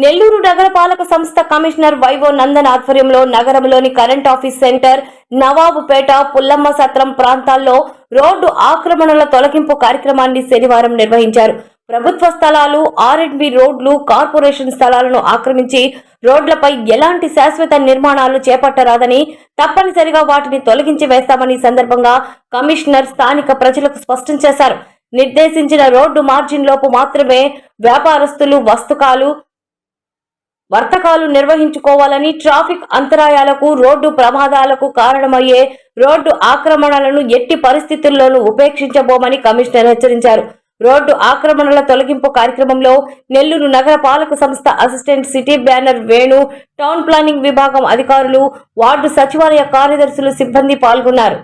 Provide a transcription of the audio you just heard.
నెల్లూరు నగరపాలక సంస్థ commissioner vivo Nandan ఆధ్వర్యంలో నగరంలోని current office centre, Nawabpet, Pullamma Satram ప్రాంతాల్లో రోడ్డు ఆక్రమణల తొలగింపు కార్యక్రమాన్ని శనివారం నిర్వహించారు. ప్రభుత్వ స్థలాలు, R&B రోడ్లు, కార్పొరేషన్ స్థలాలను ఆక్రమించి రోడ్లపై ఎలాంటి శాశ్వత నిర్మాణాలు చేపట్టరాదని, తప్పనిసరిగా వాటిని తొలగించి వేస్తామని సందర్భంగా కమిషనర్ స్థానిక ప్రజలకు స్పష్టం చేశారు. నిర్దేశించిన రోడ్డు మార్జిన్ లోపు మాత్రమే వ్యాపారస్తులు వర్తకాలు నిర్వహించుకోవాలని, ట్రాఫిక్ అంతరాయాలకు, రోడ్డు ప్రమాదాలకు కారణమయ్యే రోడ్డు ఆక్రమణలను ఎట్టి పరిస్థితుల్లోనూ ఉపేక్షించబోమని కమిషనర్ హెచ్చరించారు. రోడ్డు ఆక్రమణల తొలగింపు కార్యక్రమంలో నెల్లూరు నగర పాలక సంస్థ assistant city banner Venu, town planning విభాగం అధికారులు, వార్డు సచివాలయ కార్యదర్శులు, సిబ్బంది పాల్గొన్నారు.